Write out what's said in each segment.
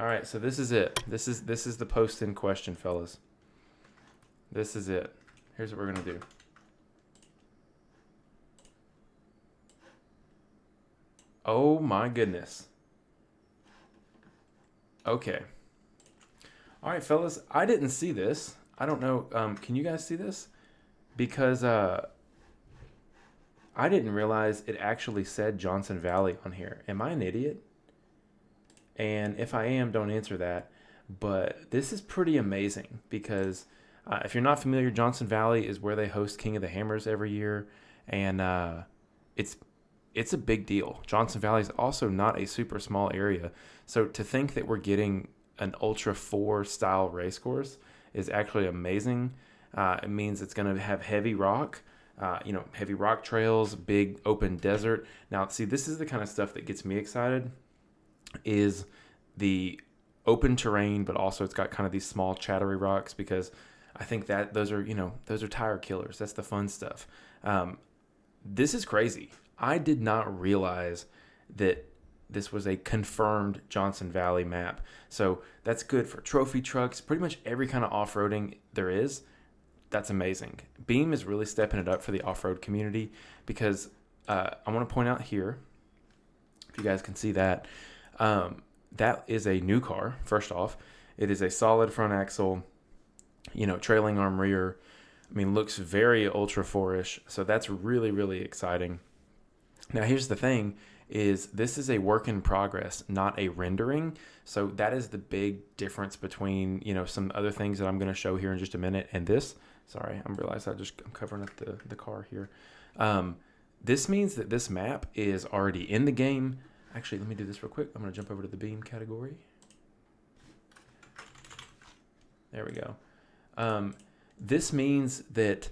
right, so this is it. This is the post in question, fellas. This is it. Here's what we're gonna do. Oh my goodness. Okay. All right, fellas. I didn't see this. I don't know. Can you guys see this? Because I didn't realize it actually said Johnson Valley on here. Am I an idiot? And if I am, don't answer that. But this is pretty amazing because if you're not familiar, Johnson Valley is where they host King of the Hammers every year, and it's it's a big deal. Johnson Valley is also not a super small area, so to think that we're getting an Ultra 4 style race course is actually amazing. It means it's going to have heavy rock. Heavy rock trails, big open desert. Now, see, this is the kind of stuff that gets me excited. Is the open terrain, but also it's got kind of these small chattery rocks because I think that those are tire killers. That's the fun stuff. This is crazy. I did not realize that this was a confirmed Johnson Valley map. So that's good for trophy trucks, pretty much every kind of off-roading there is. That's amazing. Beam is really stepping it up for the off-road community because I want to point out here, if you guys can see that, that is a new car. First off, it is a solid front axle, trailing arm rear. I mean, looks very Ultra 4-ish. So that's really, really exciting. Now, here's the thing is this is a work in progress, not a rendering. So that is the big difference between, some other things that I'm going to show here in just a minute. And this, sorry, I'm covering up the car here. This means that this map is already in the game. Actually, let me do this real quick. I'm going to jump over to the Beam category. There we go. This means that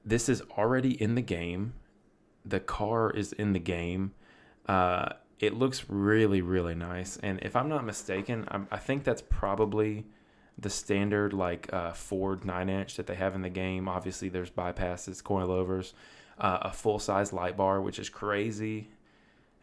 this is already in the game. The car is in the game. It looks really, really nice. And if I'm not mistaken, I think that's probably the standard Ford 9-inch that they have in the game. Obviously, there's bypasses, coilovers, a full-size light bar, which is crazy.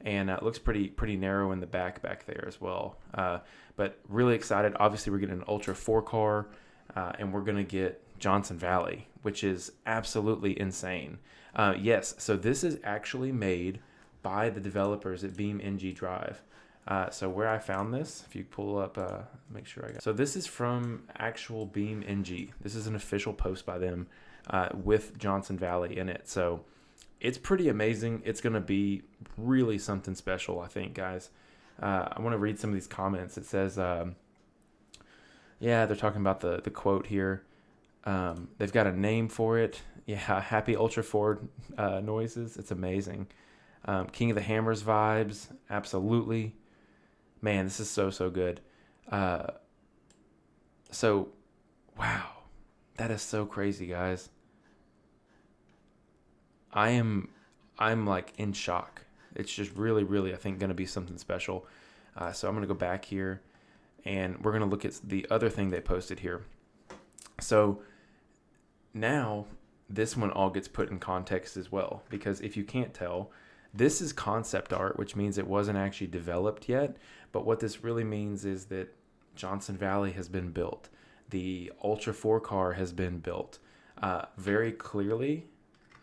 And it looks pretty narrow in the back there as well. But really excited. Obviously, we're getting an Ultra 4 car, and we're going to get Johnson Valley, which is absolutely insane. Yes, so this is actually made by the developers at BeamNG Drive. So where I found this, if you pull up, make sure I got. So this is from actual BeamNG. This is an official post by them with Johnson Valley in it. So it's pretty amazing. It's going to be really something special, I think, guys. I want to read some of these comments. It says, they're talking about the quote here. They've got a name for it. Yeah, happy Ultra Ford noises. It's amazing. King of the Hammers vibes. Absolutely. Man, this is so good. Wow. That is so crazy, guys. I'm like in shock. It's just really, really, I think, going to be something special. So I'm going to go back here and we're going to look at the other thing they posted here. So now this one all gets put in context as well, because if you can't tell, this is concept art, which means it wasn't actually developed yet. But what this really means is that Johnson Valley has been built. The Ultra 4 car has been built. Very clearly,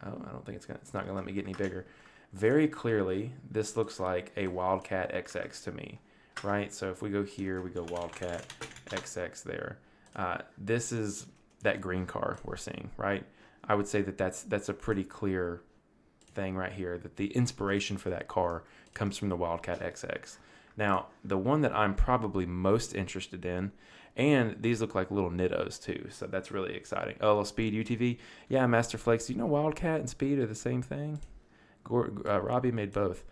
I don't think it's not gonna let me get any bigger. Very clearly, this looks like a Wildcat XX to me, right? So if we go here, we go Wildcat XX there. This is that green car we're seeing, right? I would say that's a pretty clear thing right here, that the inspiration for that car comes from the Wildcat XX. Now, the one that I'm probably most interested in, and these look like little Nittos too, so that's really exciting. Oh, little Speed UTV. Yeah, Master Flex, do you know Wildcat and Speed are the same thing? Robbie made both.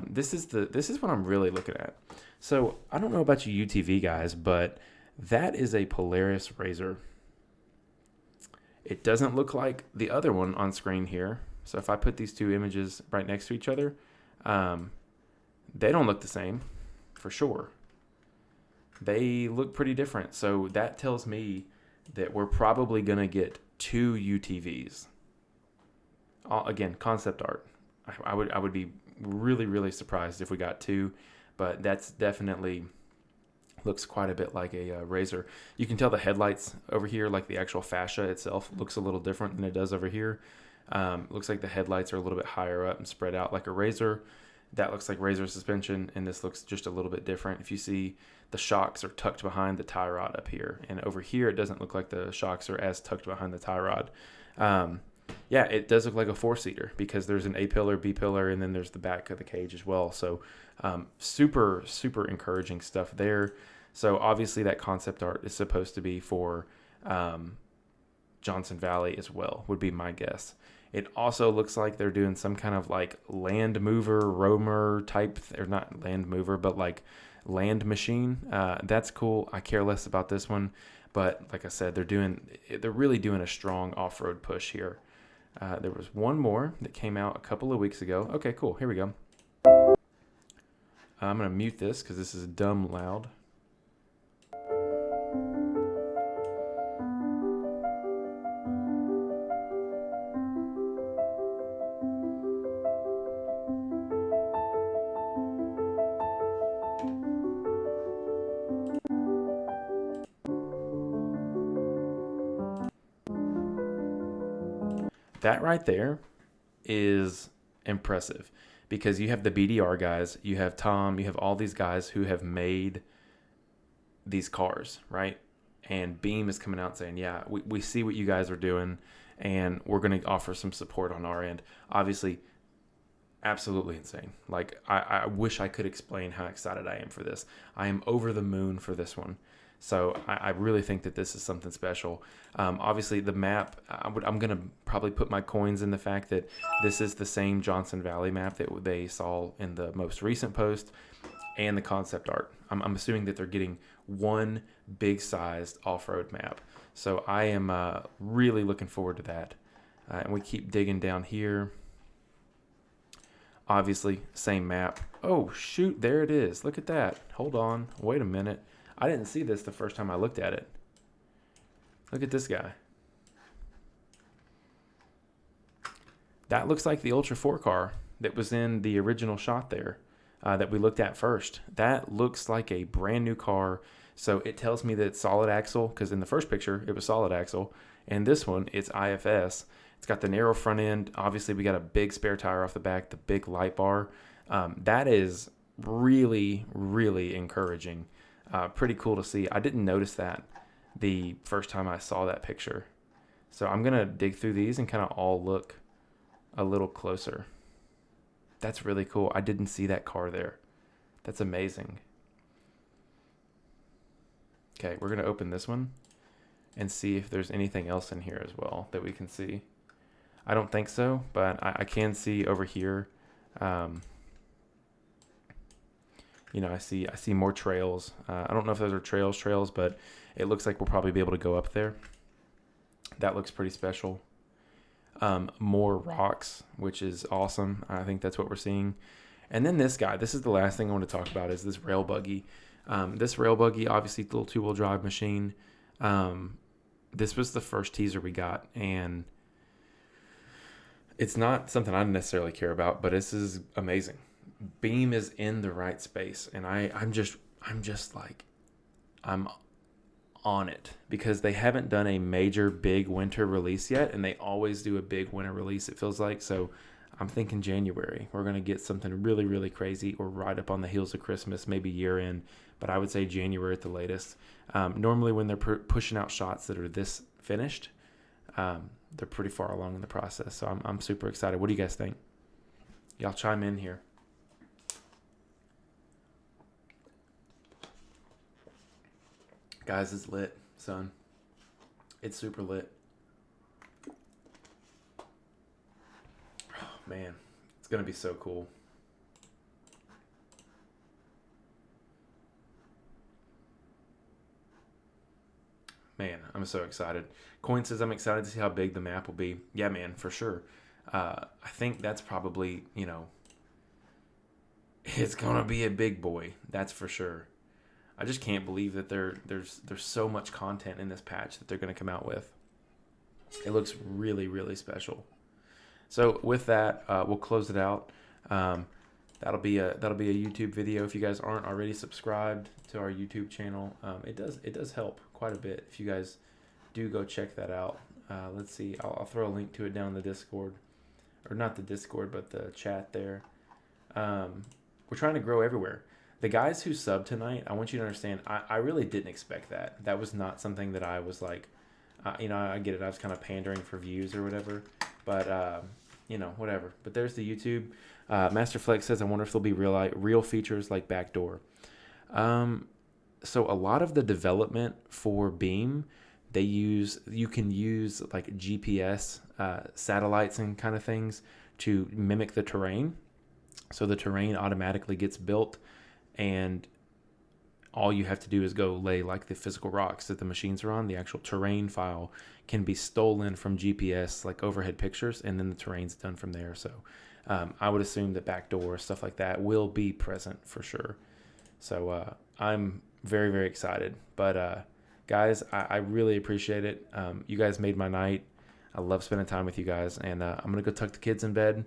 This is what I'm really looking at. So I don't know about you UTV guys, but that is a Polaris Razor. It doesn't look like the other one on screen here. So if I put these two images right next to each other, they don't look the same, for sure. They look pretty different. So that tells me that we're probably going to get two UTVs. Again, concept art. I would be really, really surprised if we got two, but that's definitely Looks quite a bit like a Razor. You can tell the headlights over here, like the actual fascia itself, looks a little different than it does over here. Looks like the headlights are a little bit higher up and spread out like a Razor. That looks like Razor suspension, and this looks just a little bit different. If you see, the shocks are tucked behind the tie rod up here, and over here it doesn't look like the shocks are as tucked behind the tie rod. Yeah, it does look like a four-seater because there's an A-pillar, B-pillar, and then there's the back of the cage as well. So super, super encouraging stuff there. So obviously that concept art is supposed to be for Johnson Valley as well, would be my guess. It also looks like they're doing some kind of like land mover, roamer type, or not land mover, but like land machine. That's cool. I care less about this one, but like I said, they're really doing a strong off-road push here. There was one more that came out a couple of weeks ago. Okay, cool. Here we go. I'm going to mute this because this is dumb loud. That right there is impressive because you have the BDR guys, you have Tom, you have all these guys who have made these cars, right? And Beam is coming out saying, yeah, we see what you guys are doing and we're going to offer some support on our end. Obviously, absolutely insane. Like, I wish I could explain how excited I am for this. I am over the moon for this one. So I really think that this is something special. Obviously, the map, I'm going to probably put my coins in the fact that this is the same Johnson Valley map that they saw in the most recent post and the concept art. I'm assuming that they're getting one big-sized off-road map. So I am really looking forward to that. And we keep digging down here. Obviously, same map. Oh, shoot, there it is. Look at that. Hold on. Wait a minute. I didn't see this the first time I looked at it. Look at this guy. That looks like the Ultra 4 car that was in the original shot there that we looked at first. That looks like a brand new car. So it tells me that it's solid axle because in the first picture, it was solid axle. And this one, it's IFS. It's got the narrow front end. Obviously, we got a big spare tire off the back, the big light bar. That is really, really encouraging. Pretty cool to see. I didn't notice that the first time I saw that picture. So I'm going to dig through these and kind of all look a little closer. That's really cool. I didn't see that car there. That's amazing. Okay, we're going to open this one and see if there's anything else in here as well that we can see. I don't think so, but I can see over here. You know, I see more trails. I don't know if those are trails, but it looks like we'll probably be able to go up there. That looks pretty special. More rocks, which is awesome. I think that's what we're seeing. And then this guy, this is the last thing I want to talk about, is this rail buggy. This rail buggy, obviously, little two-wheel drive machine. This was the first teaser we got, and it's not something I necessarily care about, but this is amazing. Beam is in the right space, and I'm just like, I'm on it because they haven't done a major big winter release yet, and they always do a big winter release, it feels like. So I'm thinking January we're going to get something really, really crazy, or right up on the heels of Christmas, maybe year end, but I would say January at the latest. Normally when they're pushing out shots that are this finished, they're pretty far along in the process. So I'm super excited. What do you guys think? Y'all chime in here. Guys, it's lit, son. It's super lit. Oh, man, it's going to be so cool. Man, I'm so excited. Coin says, I'm excited to see how big the map will be. Yeah, man, for sure. I think that's probably, you know, it's going to be a big boy. That's for sure. I just can't believe that there's so much content in this patch that they're going to come out with. It looks really, really special. So with that, we'll close it out. that'll be a YouTube video. If you guys aren't already subscribed to our YouTube channel, it does help quite a bit if you guys do go check that out. Let's see, I'll throw a link to it down in the Discord, or not the Discord, but the chat there. We're trying to grow everywhere. The guys who subbed tonight, I want you to understand, I really didn't expect that. That was not something that I was like, I get it. I was kind of pandering for views or whatever, but whatever. But there's the YouTube. Master Flex says, I wonder if there'll be real features like backdoor. So a lot of the development for Beam, you can use like GPS satellites and kind of things to mimic the terrain. So the terrain automatically gets built, and all you have to do is go lay like the physical rocks that the machines are on. The actual terrain file can be stolen from GPS, like overhead pictures, and then the terrain's done from there. So I would assume that backdoor, stuff like that, will be present for sure. So I'm very, very excited. But guys, I really appreciate it. You guys made my night. I love spending time with you guys. And I'm going to go tuck the kids in bed.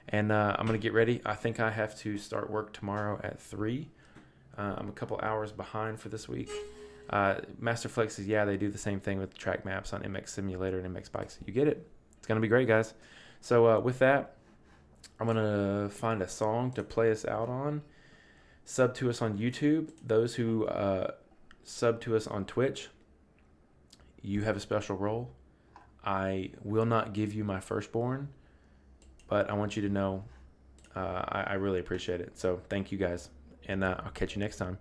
And I'm going to get ready. I think I have to start work tomorrow at 3. I'm a couple hours behind for this week. Master Flex says, yeah, they do the same thing with the track maps on MX Simulator and MX Bikes. You get it. It's going to be great, guys. So with that, I'm going to find a song to play us out on. Sub to us on YouTube. Those who sub to us on Twitch, you have a special role. I will not give you my firstborn, but I want you to know I really appreciate it. So thank you guys, and I'll catch you next time.